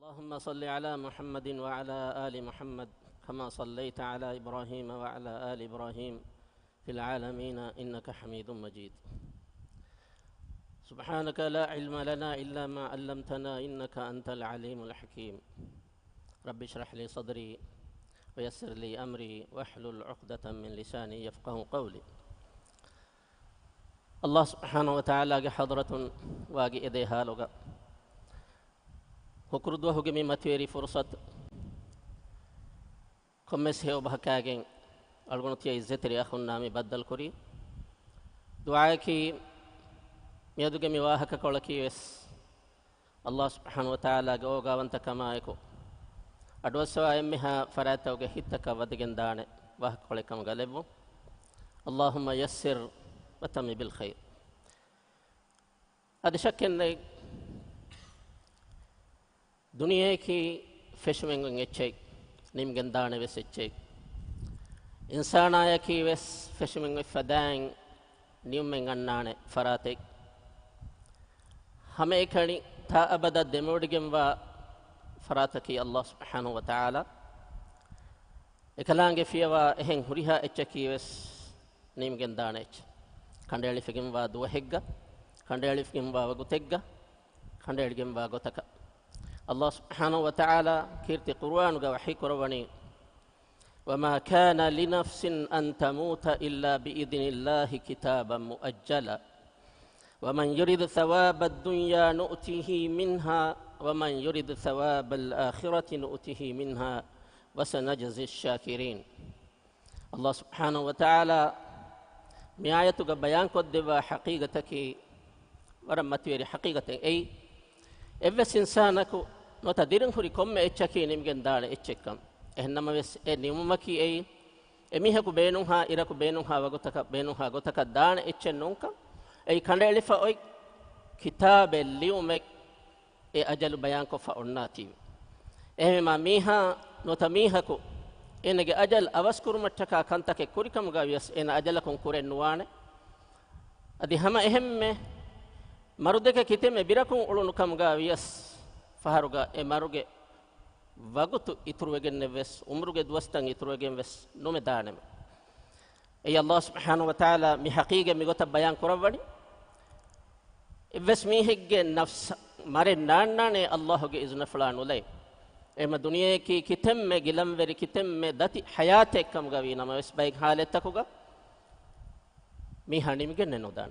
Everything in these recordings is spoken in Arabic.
اللهم صل على محمد وعلى آل محمد كما صليت على إبراهيم وعلى آل إبراهيم في العالمين إنك حميد مجيد. سبحانك لا علم لنا إلا ما علمتنا إنك أنت العليم الحكيم. رب اشرح لي صدري ويسر لي أمري واحلل عقدة من لساني يفقه قولي. الله سبحانه وتعالى حضرة واجي إديها لغا هكردو هجمي متيري فرصة كمس هيو بحكاجين ألغنتي عزتري أخون نامي بدل كوري دعاكي ميادو جمي واهك كولكي وس الله سبحانه وتعالى جوغا وانت كما يكو أدوسوا أمها فراتا وجهتك ودجن دانه واهك كولكم غلبو اللهم يسر وتمي بالخير. هذا شك إن دنيا كي فشمن غنيتشي نيم غندانه وسچي إنسان آيا كي وس فشمن فدان نيم من غنانه فراتك हमें खड़ी था अबदा देमोडगिम व फरातकी अल्लाह सुब्हानहु व तआला एकलांगे फियवा एहें हुरिहा एचकीवेस नीम गेंदानेच खंडेली फिगिम व दुहेग्गा खंडेली फिगिम व गुतेग्गा खंडेलिगिम व गोतक अल्लाह सुब्हानहु व तआला कीर्ति कुरान ग वही कुरवनी वमा कान लिनफ्सिन अन तमूत इल्ला बिइذनिल्लाहि किताबन मुअज्जला ومن يريد ثواب الدنيا نؤته منها ومن يريد ثواب الآخرة نؤته منها وسنجزي الشاكرين. الله سبحانه وتعالى ميايتك بيان كدوا حقيقتك ورمتيري حقيقة أي إبس إنسانك نتديرن فري كم إتشكي نمجن دار إتشكم إنما بس نيممكي أي إميهك بينها إيرك بينها وقتك بينها قتك دار إتشنونك أي كان لفا أي كتاب اليومك أي أجل بيانك فأرناتي أي ما ميها نتميها كو إنك أجل أوسكر متكا كنتك كوريكم غاويس إن أجلكم كوري نوانه أدي هما إهم مرودك كتيم بيركم أولونكم غاويس فهرغا إي ماروغ وقت إتروغن نفس عمرغ دوستان إتروغن وس نوم دانم أي الله سبحانه وتعالى مي حقيقة مي غوتا بيان كورباني إبس مي هيج نفس ماري ناناني الله جي إذن فلان ولي إما دنيا كي كتم جلم وري كتم دتي حياتك كم غوينا ما بس بايك حالتك كوغا مي هاني مي جن نودان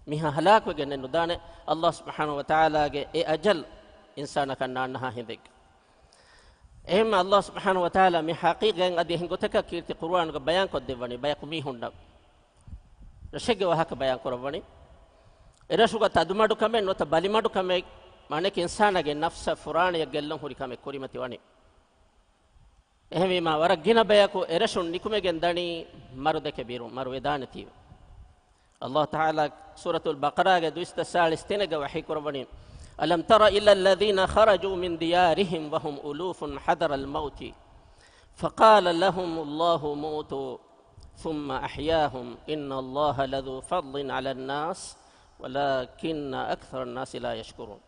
مي هلاك وجن نودان الله سبحانه وتعالى جي أجل إنسان كان نانها هندك إما الله سبحانه وتعالى مي حقيقة أدي هنغوتك كيرتي قرآن بيان كدباني بايك مي هندا رشيق وهاك بيان كرباني إرشوغا تدمادو كمي نوتا باليمادو كمي مانك إنسان أجي نفس فران يجلهم هوري كمي كوريمتي واني إهمي ما ورق جنا بياكو إرشون نيكومي جنداني مردك بيرو مرويدانتي الله تعالى سورة البقرة دوست سالستين وحي كرباني ألم تر إلى الذين خرجوا من ديارهم وهم ألوف حذر الموت فقال لهم الله موتوا ثم أحياهم إن الله لذو فضل على الناس ولكن أكثر الناس لا يشكرون.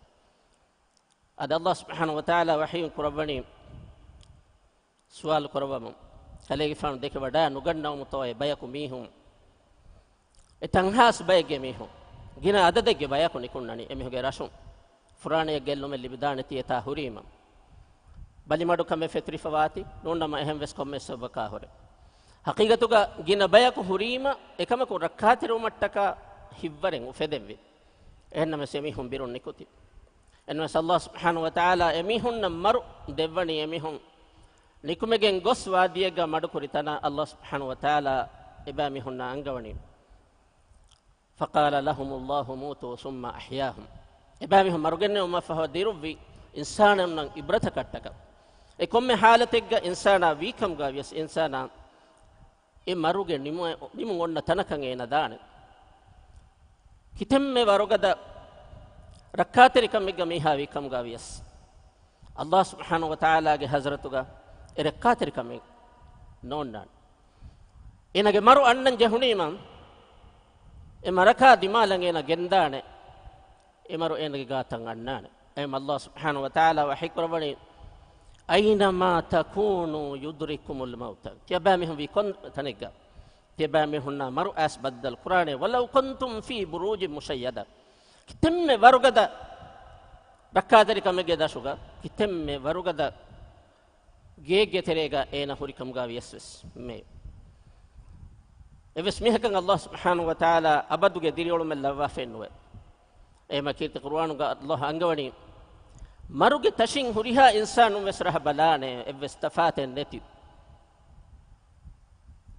هذا الله سبحانه وتعالى وحي كرباني سؤال كربام خليه فان ديك بدا نغنا متوي بياكو ميهم اتنهاس بيجي ميهم جينا عدد ديك بياكو نيكونني امي هغيراشون فراني يجلهم اللي بدانتي تاهوريما بل ما دوكم فتري فواتي نونا ما اهم وس كم سبكا هوري حقيقتك جينا بياكو هوريما اكما كو ركاترو متكا هيفرن وفدبي انما سميهم بيرون نيكوتي ان الله سبحانه وتعالى اميهم نمر دبني اميهم نيكومگن گوس واديگا مدكوريتنا الله سبحانه وتعالى اباميهم انغوني فقال لهم الله موتوا ثم احياهم اباميهم مرغن وما فهو ديربي انسان من ابرتكتك اكم حالتك انسان ويكم غاويس انسان اي مرغن نيمو ون تنكن اين دان كتم ورغد ركاتركم ميها ويكم غاويس الله سبحانه وتعالى حضرتك ركاتركم نونان انغ مرو انن جهنيما امركا دمالن اين گندانه امرو انغ غاتن انان أيما الله سبحانه وتعالى وحكر بني أينما تكونوا يدرككم الموت تبامهم بكون تنقى تبامهن مرء أسبد القرآن ولو كنتم في بروج مشيدة كتم ورقدا ركادري كم جدا شوغا كتم ورقدا جيج تريغا أين هوري كم غاوي يسوس مي إبسميه كان الله سبحانه وتعالى أبدو جديري ولو من لوافين وي أيما كيرت القرآن الله أنغواني مروج تشين هوريها إنسان ومسرح بلانه إبستفات النتي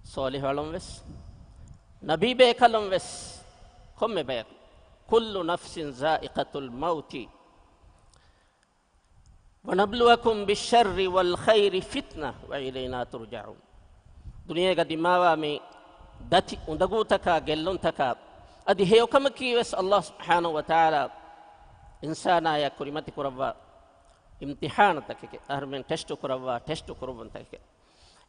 صالح علم وس نبي بيكلم وس كم بيك كل نفس ذائقة الموت ونبلوكم بالشر والخير فتنة وإلينا ترجعون دنيا قد ما مي داتي وندقوتك جلون تكا أدي هيو كم كيوس الله سبحانه وتعالى إنسانا يا كريمتي كربا امتحان تكك أهرمن تشتو كربا تشتو كربا تكك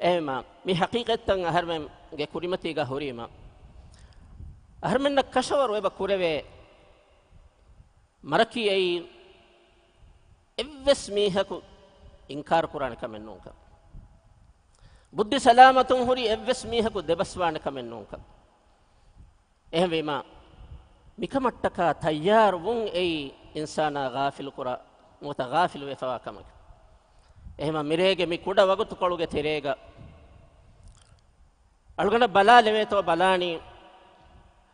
إما مي حقيقة تن أهرمن كريمتي هوريما أهرمن نكشور ويبا كوربي مركي أي إبس ميهكو إنكار قرآن كمن نونك بدي سلامة هوري إبس ميهكو دبسوان كمن نونك إما مكمتكا تيار وون أي إنسان غافل قرآن متغافل وفوا كمك إما مريجة مكودا وقت كلوجة تريجا ألغنا بلا لويتو بلاني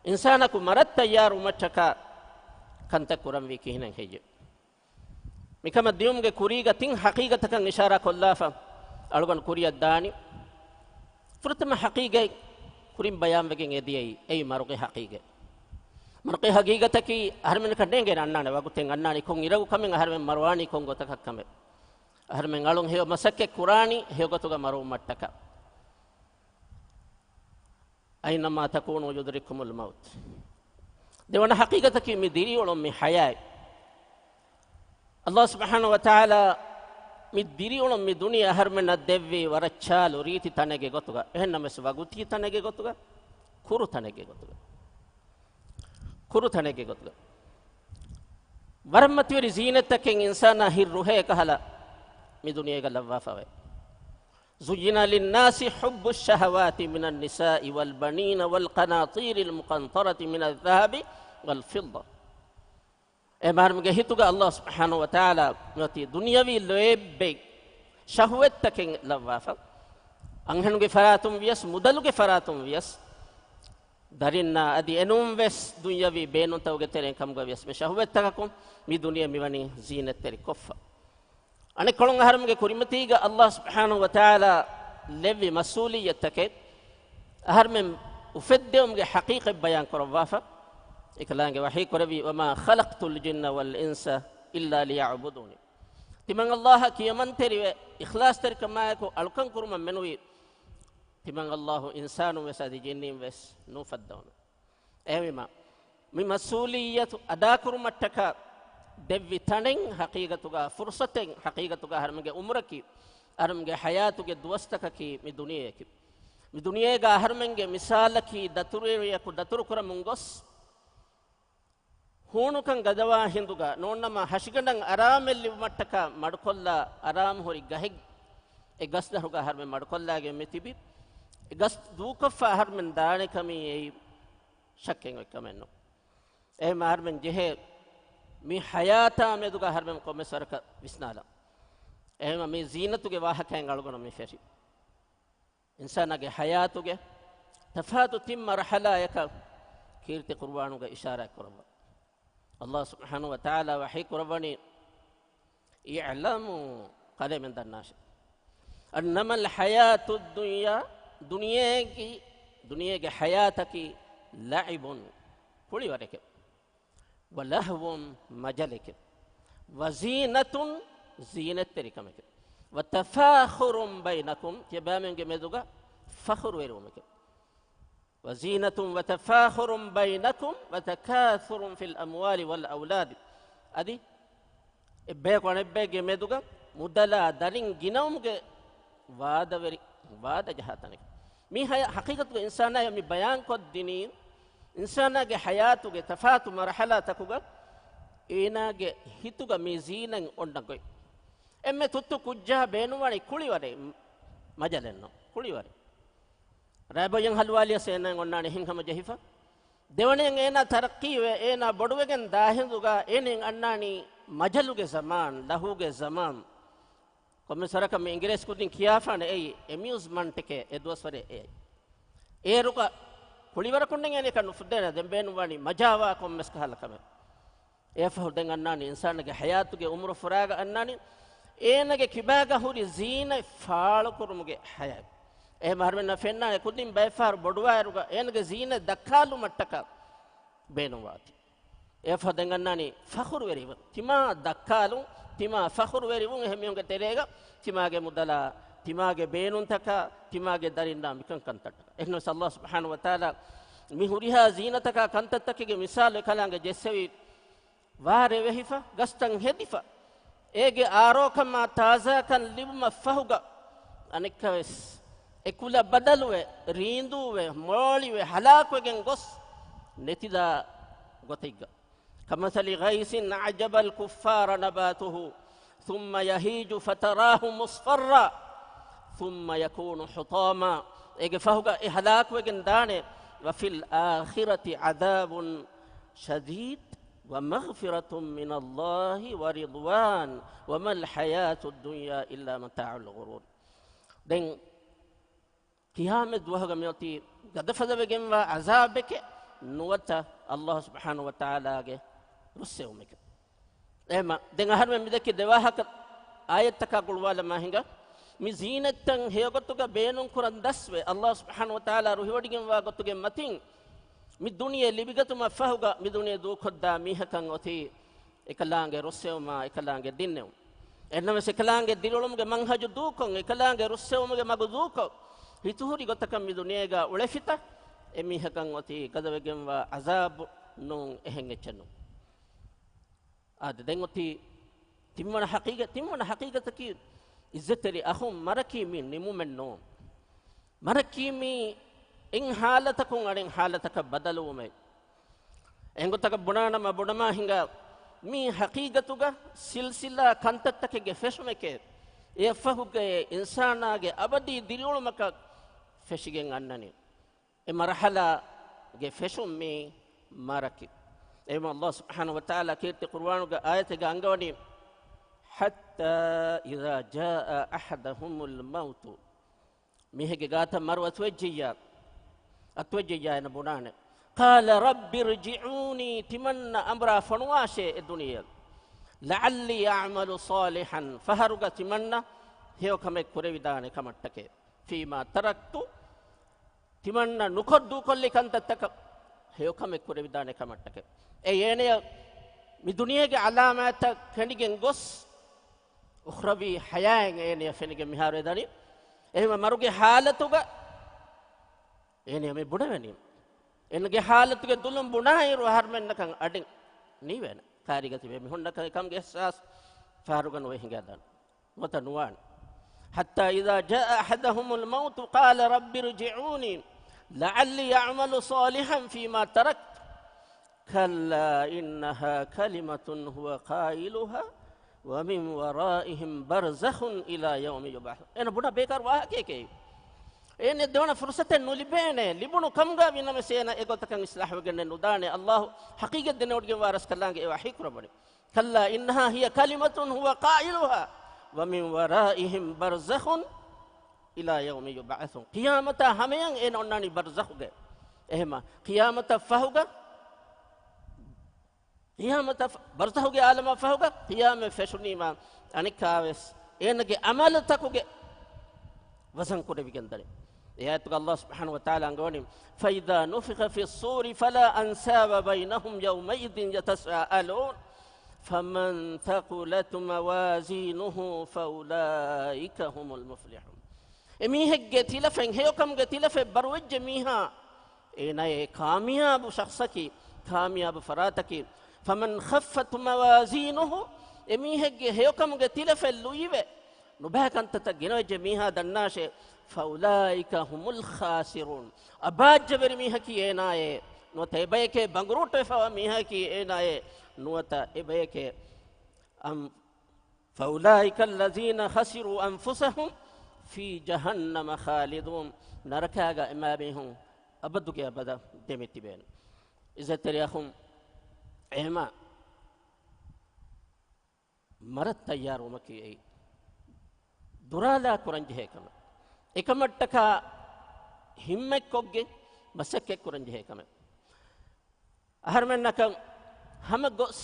إنسانكو مرت تيار ومتكا كنت قرآن ويكيهن هيجي مكما ديوم كوريجا تين حقيقة كان إشارة كلافا ألغن كوريا داني فرتما حقيقة كوريم بيان وكين يدي أي مروقي حقيقة مرقي حقيقة تكي أهرمن كندينغ نانا وقتين نانا كون يرغو كمين أهرمن مرواني كون غتك كمه أهرمن غالون هيو مسكة قراني هيو غتوغا مرو متكا أينما تكونوا يدرككم الموت ديوانا حقيقة تكي مديري ولو مي حياة الله سبحانه وتعالى مديري ولو مي دنيا أهرمن الدوي ورچال وريتي تنگي غتوغا إهنما سواغوتي تنگي غتوغا كورو تنگي غتوغا كورو تنگي غتوغا ورمت وري زينتكين إنسانا هيروه كهلا مي دنيا غلوافا زين للناس حب الشهوات من النساء والبنين والقناطير المقنطرة من الذهب والفضة إمارم جهتوغا الله سبحانه وتعالى نتي دنياوي لويب شهوتكين لوافا أنهنوغي فراتم ويس مدلوغي فراتم ويس دارينا أدي أنوم ويس دنياوي بينون توغي ترين كمغا ويس بشهوتككم مي دنيا ميواني زينة تري كفا أنا كلون أهرمك كريمتيجا الله سبحانه وتعالى لبي مسؤولية تكيد أهرم وفدهم حقيقة بيان كربافة إكلانج وحي كربي وما خلقت الجن والإنس إلا ليعبدوني تمن الله كي من تري إخلاص تري كما يكو ألكن كرم منوي تمن الله إنسان وساد جن وس نفدون أيما من مسؤولية أدا كرم التكا دبي تنين حقيقتها فرصتين حقيقتها هرمجة عمرك هرمجة حياتك دوستك من دنياك من دنياك هرمجة مثالك دتوريك دتور كرم منغص هونو كان غدوا هندوغا نونما حشيغندن آرام اللي متكا مدكولا آرام هوري غهيغ اغس دهوغا هرم مدكولاගේ මෙතිබි اغس دوكفا هرمن دانه كمي شكين وكمنو اي مارمن جه مي حياتا مدوغا هرمن قوم سرك وسنالا ايما مي زينتوගේ واහකයන් අලුගන මේ ෆැෂි ඉන්සානගේ حياتوගේ تفاتو تم مرحله يك كيرتي قربانوගේ اشاره කරනවා الله سبحانه وتعالى وحي قرباني يعلموا قال من الناس انما الحياه الدنيا دنياك حياتك لعب كل ورك ولهو مجلك وزينة زينة تركمك وتفاخر بينكم تبامن جمدوغا فخر ويرومك وزينة وتفاخر بينكم وتكاثر في الأموال والأولاد أدي إبّيك ونبّيك جمدوغا مدلا دارين جنومك واد جهاتنك مي حقيقة الإنسان يوم بيان كود دينين إنسان حياته تفات مرحلة تكوغا ඒනාගේ හිතුග මේ සීනෙන් ඔන්නගොයි එම්මෙ තුත්තු කුජ්ජා බේනුවනි කුලිවරේ මජලෙන්නෝ කුලිවරේ රාබයන් හල්වාලිය සේනෙන් ඔන්නානි හින්කම ජෙහිෆා දෙවණෙන් ඒනා තරක්කීවේ ඒනා බොඩුවගෙන් දාහිඳුගා ඒනෙන් අන්නානි මජලුගේ සමාන් ලහුගේ සමාන් කොම්මසරක මේ ඉංග්‍රීසි කුඩින් කියාෆාන එයි එමියුස්මන්ට් එකේ එදවස්වරේ එයි ඒරුක කුලිවර කුන්නෙන් එනේ කනු ෆුද්දේන දෙම්බේනුවනි මජාවා කොම්මස් කහලකම ඒෆහුදෙන් අන්නානි ඉන්සානගේ හයාතුගේ උම්ර ෆරාග අන්නානි ඒනගේ කිබාග හුරි සීන ෆාල කුරුමුගේ හයයි ඒ මහරෙන්න ෆෙන්නා කුදින් බයිෆාර බොඩුවාරුග ඒනගේ සීන දක්කාලු මට්ටක බේනුවාති ඒෆහුදෙන් අන්නානි ෆඛුර් වෙරිව තිමා දක්කාලු තිමා ෆඛුර් වෙරිවුන් එහෙමියුන්ගේ තෙරේග තිමාගේ මුදලා තිමාගේ බේනුන් තක තිමාගේ දරින්නා මිකන් කන්තට එහෙනොස් අල්ලාහ් සුබ්හානහු වතාලා මිහුරිහා සීනතක කන්තතකගේ මිසාල කලංගේ ජෙස්සවි වාරේ වෙහිෆා ගස්තන් හෙදිෆා ඒගේ ආරෝකම තාසාකන් ලිබුම ෆහුග අනිකවස් එකුල බදලුවේ රීඳුවේ මොලිවේ හලාකුවෙන් ගොස් නැතිදා ගොතිග්ග කමසලි ගයිසින් අජබල් කුෆාර නබාතුහු ثم يهيج فتراه مصفرا ثم يكون حطاما ඒගේ ෆහුග හලාකුවෙන් දානේ وفي الآخرة عذاب شديد ومغفرة من الله ورضوان وما الحياة الدنيا إلا متاع الغرور دين قيامة وهو ميوتي قد فذا بجنب عذابك نوتا الله سبحانه وتعالى رسيومك إما دين هرم مدك دواهك آية تكاقل ولا ما هنگا مزينة هيغتوك بينون قران دسوه الله سبحانه وتعالى روحي ودين واغتوك متين mi duniye libigatu mafahuga mi duniye du khodda mihakan oti ekalange rossewma ekalange dinnew enname sekalange dilolumge manhaju dukon ekalange rossewmuge magu duko hituhuri gotakam mi duniyega ulefita emihakan oti gadawegemwa azab nun ehen echenu ade den oti timmana haqiqataki izzatri ahum maraki min nimumenno maraki mi in halatakun arin halataka badalume engotaka bunanama bunama hinga mi haqiqatuga silsila kantattake feshumeke efahuge insanaage abadi dilulumaka feshigen annani e marhala ge feshum mi maraki ema Allah subhanahu wa ta'ala kirti qur'anuga ayatiga angawani hatta idha jaa ahadahumul maut mihege gata marwatwajjiya أتوجه نبونان قال رب ارجعوني تمنى أمر فنواشي الدنيا لعلي أعمل صالحا فهرق تمنى هيو كمك كريدان كمتك فيما تركت تمنى نكدو كل كنت تك هيو كمك كريدان كمتك أي يعني من دنيا علامات كنيجن غص أخرى حياة يعني فينيجن مهار داني أي ما مروجي حالتوجا එනේ බුණවැනි එන්නගේ حالتගේ දුලම් බුණායිරු හර්මෙන්නකන් අඩින් නීවෙන කාරිගති මේ හොන්නක කම්ගේ සාස් ෆාරුගන් වෙ හිඟදන් මත නුවන් حتى إذا جاء أحدهم الموت قال رب ارجعوني لعلي أعمل صالحا فيما تركت كلا إنها كلمة هو قائلها ومن ورائهم برزخ إلى يوم يبعث أنا بنا بيكار واكيكي ene dona fursate nulibene libunu kamga binama sena egotakan islah wagenne nudane Allah haqiqat dene odge waras kallange e wahi kurabani kalla innaha hiya kalimatun huwa qailuha wa min waraihim barzakhun ila yawmi yub'athun qiyamata hamayan en onnani barzakhuge ehma qiyamata fahuga qiyamata barzakhuge alama fahuga qiyam feshunima anikaves enage amal takuge wasan kode bigandare ياتك الله سبحانه وتعالى انغوني فاذا نفخ في الصور فلا انساب بينهم يومئذ يتساءلون فمن ثقلت موازينه فاولئك هم المفلحون امي هجتي لفن هيكم جتي لف بروج ميها اينا كامياب شخصك كامياب فراتك فمن خفت موازينه امي هج هيكم جتي لف لويبه نبهك انت تجنو جميها دناشه فأولئك هم الخاسرون أباج جبر ميها كي إناء نو تيبايك بانغروت فوا ميها كي إناء نوتا إبيك أم فأولئك الذين خسروا أنفسهم في جهنم خالدون نركاغا إمامهم أبدك أبدا دمتي بين إذا تريهم إما مرت تيار ومكي أي درالا كرنجه كما إكمتك همك كوجي مسك كرنجه كما أهرمنك هم جوس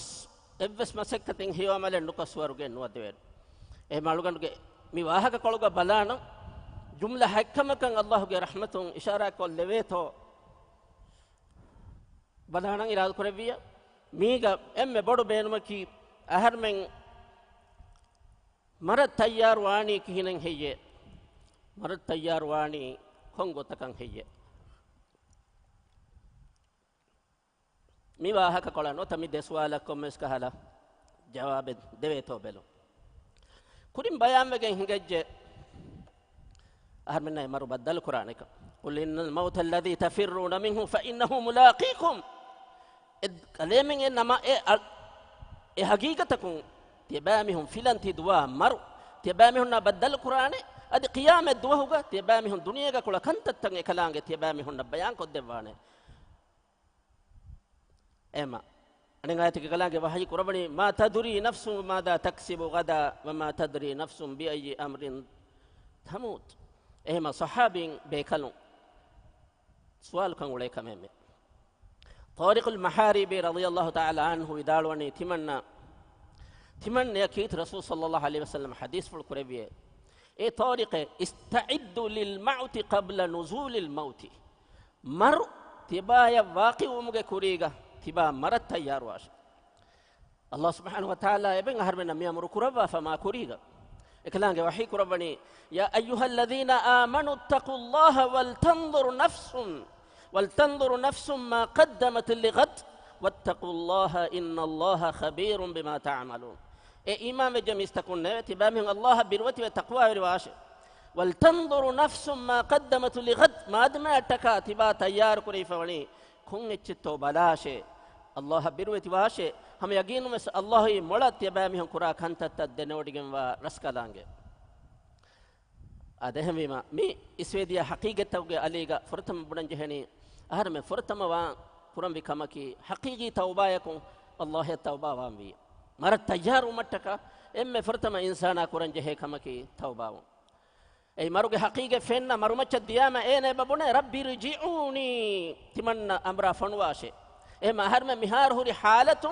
එවස් මසක්කතෙන් හිවමලෙන් නුකස්වරුගෙන් නුවදවෙන් ඒ මාළුගන්ගේ මේ වාහක කොළග බලාන ජුම්ලා හක්කමකන් අල්ලාහ්ගේ රහමතුන් ඉෂාරා කොල් ලෙවේතෝ බලාන ඉරාද කරවිය මීග එම්මෙ බොඩු බේනුමකි අහර්මෙන් මර තයාර් වාණි කිහිනෙන් හෙයේ මර තයාර් වාණි කොංගොතකන් හෙයේ ميواهك قولانو تمي دسوالا كومس كهلا جواب دبيتو بلو كورين بيان مگن هنگج أهرمنا يمرو بدل قرآنك قل إن الموت الذي تفرون منه فإنه ملاقيكم كلامين إنما حقيقتكم تبامهم فلان تدوا مرو تبامهم بدل قرآن أدي قيام الدوا هوغا تبامهم دنيا كلا كنت تنگ كلانگ تبامهم بيان كو دبانه إما أنا قاعد كلامك وحي قربني ما تدري نفس ماذا تكسب غدا وما تدري نفس بأي أمر تموت إما صحابي بيكلون سؤال كان وليك مهم طارق المحاربي رضي الله تعالى عنه يدالوني تمنى يكيت رسول صلى الله عليه وسلم حديث في القربية إيه طارق استعدوا للموت قبل نزول الموت مر تبايا واقع ومجا كوريغا تبا مرت تيار واش الله سبحانه وتعالى يبين هرمنا ميامر كربا فما كوريغا إكلانge وحي كربني يا أيها الذين آمنوا اتقوا الله ولتنظر نفس ما قدمت لغد واتقوا الله إن الله خبير بما تعملون إمام جميس تكون تبامهم الله بروتي وتقوى رواش ولتنظر نفس ما قدمت لغد ما دم أتكا تبا تيار كريفة وني كون اتشتو بلاشه الله بروتي واشه هم يقينوا مس الله مولات تبامهم كرا كنت تدنوديهم ورسكالانge أدهم ما مي إسوديا حقيقة توجه عليها فرتم بدنجهني أهرم فرتم وان كرام بكمكي حقيقي توبة يكون الله التوبة وامي مرت تجار ومتك إم فرتم إنسانا كرنجه كمكي توبة أي مروج حقيقة فينا مرومة الديامة إيه بابونا ربي رجعوني تمنى أمر فنواشه إما هرم مهار هوري حالة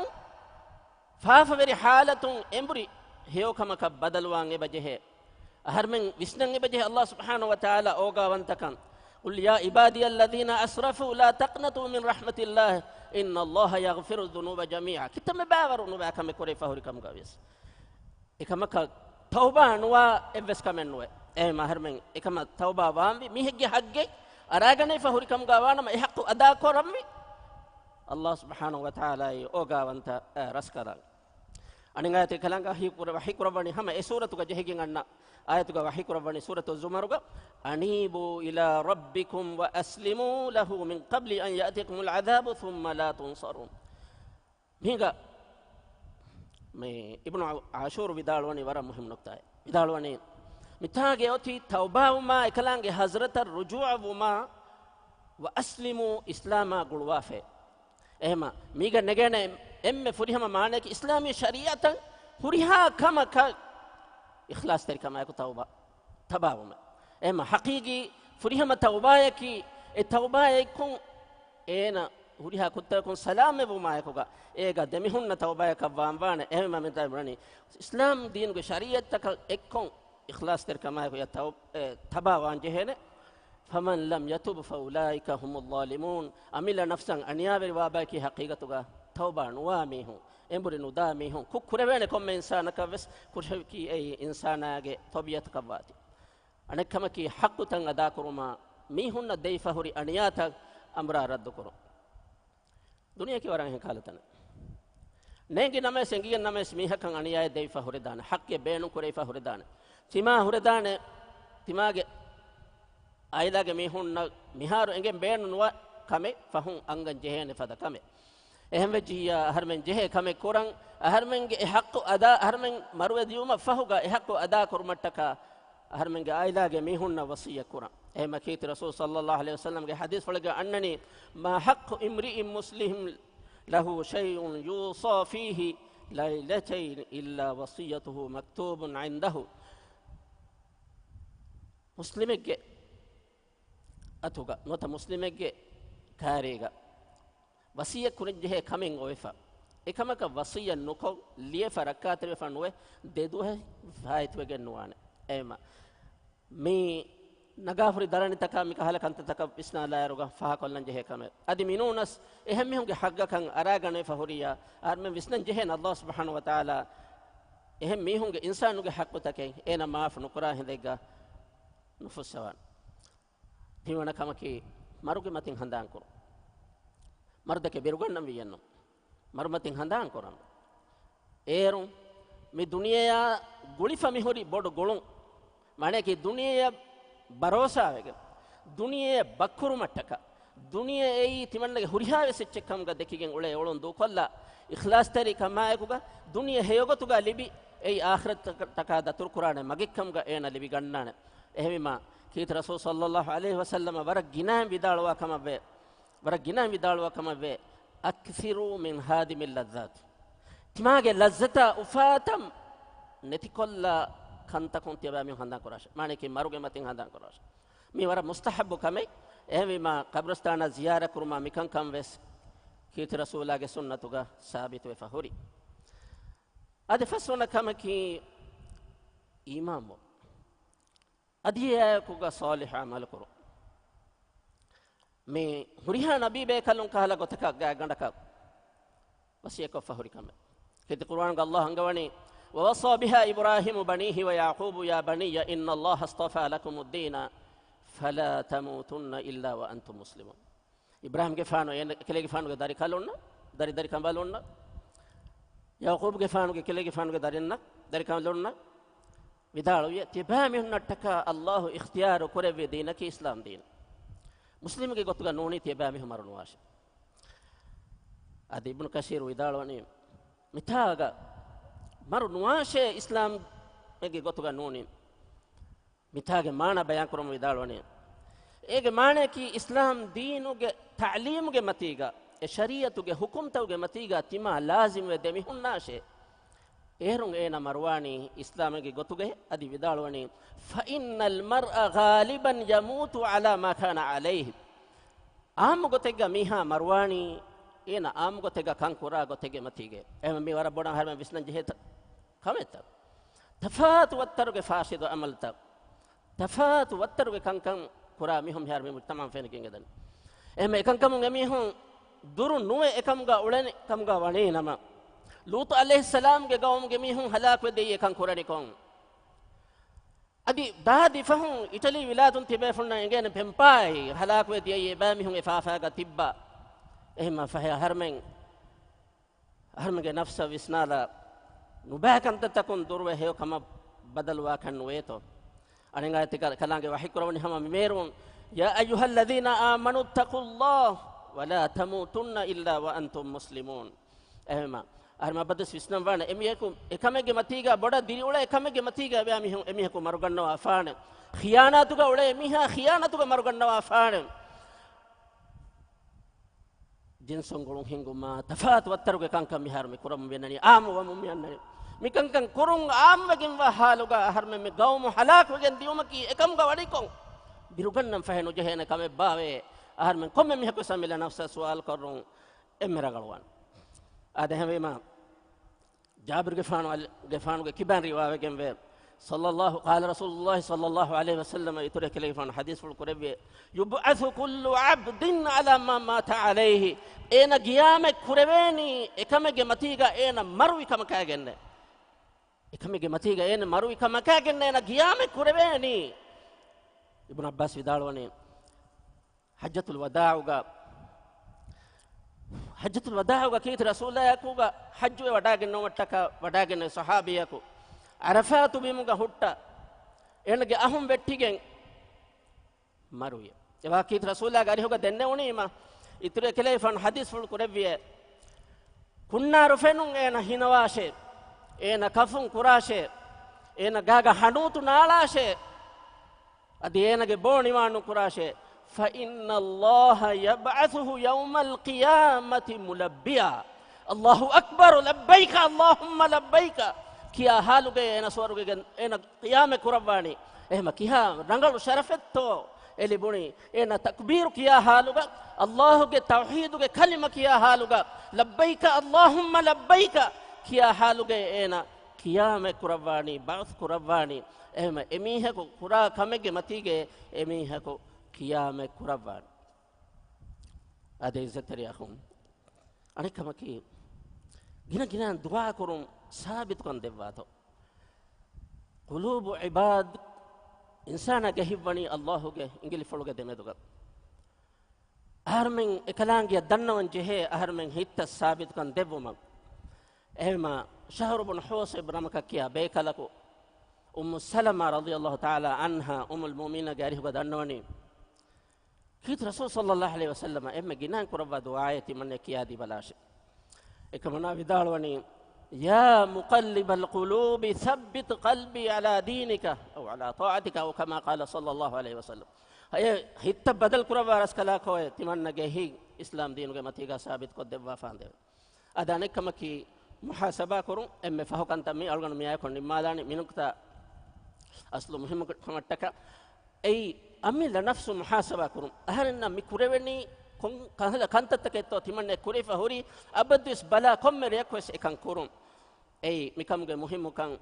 فافوري حالة إمبري هيو كمك بدل وانge بجه هرمن وسننge بجه الله سبحانه وتعالى أوغا وانتكن قل يا عبادي الذين أسرفوا لا تقنطوا من رحمة الله إن الله يغفر الذنوب جميعا كتم باور نوبا كم كوري فهوري كم غاويس إكمك توبة نوا إبس كمن نوا إيه ما هرمن إكما توبة وامبي ميهجي حقي أراغني فهوري كم غاوانا ما يحق أدا كورمي الله سبحانه وتعالى أوغا وانت رسكرا أنا قاعد كلامك وحي قرباني هم سورة كجهيجين عنا آية وحي قرباني سورة الزمر أنيبوا إلى ربكم وأسلموا له من قبل أن يأتيكم العذاب ثم لا تنصرون ميغا ابن عاشور بدالواني ورا مهم نقطة بدالواني متاجي أوتي توبة وما كلامك حضرت الرجوع وما وأسلموا إسلاما قلوافه إما ميغا نجنا إم فريهم معناك إسلامي شريعة فريها كما إخلاص تري كما يكون توبة تباهما إما حقيقي فريهم توبة يكي التوبة يكون إنا فريها كنت يكون سلام بما يكوغا إيجا دميهن توبة يكبان بانا إما من تبرني إسلام دين شريعة تك يكون إخلاص تري كما يكون تباهان جهنة فمن لم يتوب فأولئك هم الظالمون أميل نفسا أن يابر واباكي حقيقتك توبة نواميهم إمبر نداميهم كوربينكم إنسان كبس كورشكي أي إنسان أجي طبيعة كباتي أنا كم كي حق تان أدا كرما ميهن الديفة هوري أنياتا أمر رد كرو دنيا كي ورانه كالتنا نيجي نمس إنجي نمس ميها كان أنيا الديفة هوري دان حق بينو كوريفة هوري دان تما هوري دان تما أجي أيدا كميهن ميهار إنجي بينو نوا كمي فهم أنجن جهين فدا كمي එහෙම වෙජියා අහර්මෙන් ජෙහෙ කමෙ කුරන් අහර්මෙන්ගේ එහක්කු අදා අහර්මෙන් මරුවේ දියුම ෆහුගා එහක්කු අදා කුරුමට්ටක අහර්මෙන්ගේ ආයිලාගේ මිහුන්න වසිය කුරන් එහෙම කීති රසූල් සල්ලල්ලාහු අලයිහි වසල්ලම්ගේ හදීස් වලගේ අන්නනි මා හක්කු ඉම්රිඉන් මුස්ලිම් ලහු ෂයිඋන් යූසා ෆීහි ලයිලතයින් ඉල්ලා වසියතුහු මක්තූබුන් ඉන්දහු මුස්ලිමෙක්ගේ අතුග නොත මුස්ලිමෙක්ගේ කාරේග වසිය කුරෙජ්ජේ කමෙන් ඔයෆා එකමක වසිය නොකො ලියෆ රක්කාතේ ෆනුවේ දෙදුහ ෆායිත්වගෙන් නුවානේ එම මේ නගාෆුරි දරණි තක මික හල කන්ත තක විස්නාලා යරුග ෆහ කොල්ලන් ජෙහෙ කම අදි මිනුනස් එහෙම මිහුගේ හග්ගකන් අරාගනේ ෆහුරියා ආර්ම විස්නන් ජෙහෙන් අල්ලාහ් සුබ්හානහු වතාලා එහෙම මිහුගේ ඉන්සානුගේ හක්ක තකේ එන මාෆ් නුකරා හින්දෙග්ග නුෆුස්සවන් හිවන කමකි මරුගේ මතින් හඳාන් කරු මර්දක බෙරුගන්නම් වියන්නෝ මරුමතින් හඳාන් කරම් ඒරුම් මේ දුනියා ගුලිෆමි හොරි බොඩ ගොළුන් মানে කි දුනියා බරෝසාවෙක දුනියේ බක්කුරු මට්ටක දුනියේ ඒ තිමන්නගේ හුරිහාවෙ සෙච්චකම් ග දෙකිගෙන් උලේ ඔලොන් දෝකොල්ලා ඉඛලාස් තරි කමායකුග දුනියේ හේයගතුග ලිබි ඒ ආඛිරත් තක දතුරු කුරානේ මගෙක්කම් ග එන ලිබි ගන්නාන එහෙම කීත රසූල් සල්ලල්ලාහු අලයිහි වසල්ලම වර ගිනාම් විදාලවා කමබේ වර ගිනාම් විදාලවා කමබේ අක්සිරු මින් හාදිමිල් ලද්දාත් තිමාගේ ලද්දත උෆාතම් නතිකොල්ලා කන්ත කොන්තිය බෑ මේ හඳන් කරාශ মানে කි මරුගේ මතින් හඳන් කරාශ මේ වර මුස්තහබ් කමයි එහෙම කබරස්තාන ziyaara කුරුමා මිකන් කම් වෙස් කීත රසූලාගේ සුන්නතුග සාබිත වේ ෆහුරි අද ෆස්වන කමකි ඊමාම් අදියාකුග සාලිහ අමල් කරු මේ හුරිහා නබී බේ කලුන් කහලා ගොතක ගා ගණ්ඩක වසියක ෆහුරි කම කීත කුර්ආන් ග අල්ලාහ් හංගවණි ووصى بها إبراهيم بنيه ويعقوب يا بني إن الله اصطفى لكم الدين فلا تموتن إلا وأنتم مسلمون إبراهيم كفانو كلي كفانو داري كالونا داري كمبالونا يعقوب كفانو كلي كفانو داري كمبالونا بدالو يتبامي نتكا الله اختيار كرب دينك إسلام دين مسلم كي قطع نوني تبامي هم مرنواش أدي ابن كثير ودالو أني متاعا maru nuashe islam ege gotuga nuni mitage mana bayan kurum vidalone ege mane ki islam deenuge ta'limuge matiga e shariatuge hukumtauge matiga tima lazim we demi hunnashe erun ena marwani islamege gotuge adi vidalone fa innal mar'a ghaliban yamutu ala ma kana alayhi am gotega miha marwani ena am gotega kankura gotege matige em mi wara bodan harme visnan jeheta kameta tafat wattaruge fasidu amalta tafat wattaruge kankam kura mihum har mi tamam fen kingedan em ekankam ngamihum duru nuwe ekamga ulane kamga wane nama lut alayhi salam ge gawm ge mihum halak we deye kan kurani kon adi dadi fahum itali wiladun tibe funna engene pempai halak we deye ba mihum efafa ga tibba ehma fa harmege nafsa visnala nubakan tatakun durwe he kama badalwa kan weto aninga tika kalange wahi kurawni hama merun ya ayyuhalladhina amanu taqullah wa la tamutunna illa wa antum muslimun ehma arma badas visnam wana emiyeku ekamege matiga boda diri ule ekamege matiga ba mihun emiyeku maruganno afane khiyanatuga ule emiha khiyanatuga maruganno afane jinson golon hinguma tafat wattaruge kanka mihar me kuram benani am wa mumyanna mikankan kurung am wegen wa haluga harme me gawm halak wegen diumaki ekam ga wadi kon birugannam faheno jehena kame bawe harme komme mihako samila nafsa sual karun emera galwan ade hema jabir gefanu ge kiban riwawe gemwe sallallahu qala rasulullah sallallahu alaihi wasallam iture kelefan hadith ful kurebe yub'athu kullu abdin ala ma mata alayhi ena giyame kurebeni ekamege matiga ena marwi kama kagenne ekamege matiga ena marwi kama kagenne ena giyame kurebeni ibn abbas vidalwane hajjatul wada'uga kit rasulullah yakuga hajju wadagen no wattaka wadagen sahabiyaku arafatu bimuga hutta enage ahum vettigen maruye ewa kit rasulullah gari hoga denne unima iture kelefan hadith ful kureviye kunnaaru fenun ena hinawashe ena kafun kurashe ena gaga hanutu naalashe adi enage boniwanu kurashe fa inna allaha yab'athuhu yawmal qiyamati mulabbiya allahu akbar labbaika allahumma labbaika kiya haluge ena swaruge ena qiyame kurawani ehma kiha rangalu sharafetto eli buni ena takbir kiya haluga Allahuge tawhiduge kalima kiya haluga labbaika allahumma labbaika kiya haluge ena qiyame kurawani ba'th kurawani ehma emiha ko kura kamege matige emiha ko qiyame kurawani ade izzatari akhum anekamaki gina gina dua kurum sabit kan devvato qulubu ibad insana gehibani Allahuge ingili foluge demeduga aharmen ekalangiya dannawan jehe aharmen hitta sabit kan devuma ehma shahr ibn husayb ramaka kiya bekalaku salama radhiyallahu ta'ala anha mu'mina garihuga dannawani kit rasul sallallahu alaihi wasallam emme ginan kurwa duayati manne kiya di balash ekamana vidalwani يا مقلب القلوب ثبت قلبي على دينك أو على طاعتك أو كما قال صلى الله عليه وسلم هي هت بدل كرة رسكلا كوي تمنى جهي إسلام دينك متيجا ثابت قد وفان ده أدانك كم كي محاسبة كرو أم فهو كان تمي أرجع مياه كوني مالاني منكتا أصل مهم كمتك أي أمي لنفس محاسبة كرو أهلنا مكروبني كهلا كانت تكتو تمنى كوري فهوري أبدس بلا كم ريكوس إكان كورم أي مكان مهم كان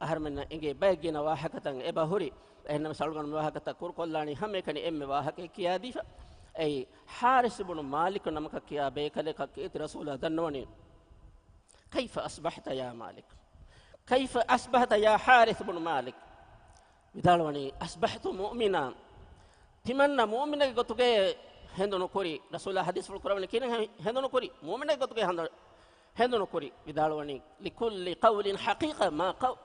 أهرمنا إنجي باجينا واحكتان إبا هوري إنما سألقون واحكتا كور كلاني هم كان إم واحك كيادي أي حارس بن مالك نمك كيا بيكلك كيت رسول دنوني كيف أصبحت يا مالك كيف أصبحت يا حارس بن مالك بدالوني أصبحت مؤمنا تمنى مؤمنا قلت هندونو كوري رسول الله حديث في القرآن كين هندونو كوري مؤمن قلت كي هندونو كوري بدالواني لكل قول حقيقة ما قول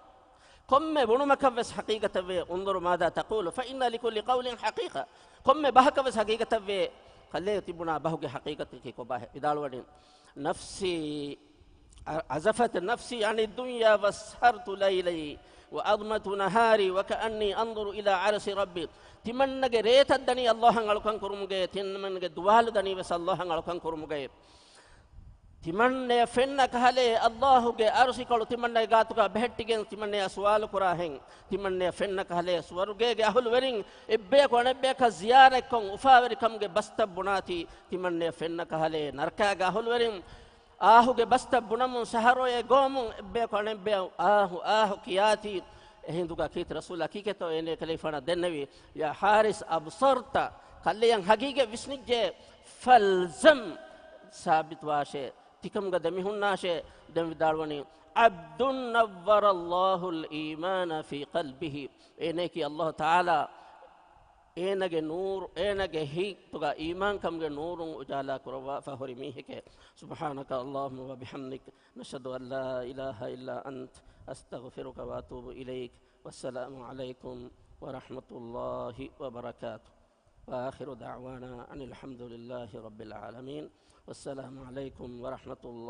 قم بنو مكبس حقيقة في انظر ماذا تقول فإن لكل قول حقيقة قم بهكبس حقيقة في خليه تبنا بهك حقيقة كي كباه بدالواني نفسي عزفت نفسي عن الدنيا وسهرت ليلي وأضمت نهاري وكأني أنظر إلى عرش ربي تمنى ريت الدني الله على كرمجي تمنى دوال دني بس الله على كرمجي تمنى فنك هله الله جي عرش كلو تمنى قاتك بهتيجن تمنى سوال كراهن تمنى فنك هله سوار جي أهل ورين إبّيك ونبّيك زيارة كون أفاور كم جي بست بناتي تمنى فنك هله نركا أهل ورين آهو بست بنامون سهروا يقومون بيكون بيو آهو كياتي هندوكا كيت رسول كيكتو إني كليفنا دنبي يا حارس أبصرت كليان حقيقة وسنجة فالزم ثابت واشه تكم قدمي هناشه دم دارواني عبد نور الله الإيمان في قلبه إنك الله تعالى إنك نور إنك هي تقى إيمان كم نور أجالا كروا فهوري ميهك سبحانك اللهم وبحمدك نشهد أن لا إله إلا أنت أستغفرك وأتوب إليك والسلام عليكم ورحمة الله وبركاته وآخر دعوانا أن الحمد لله رب العالمين والسلام عليكم ورحمة الله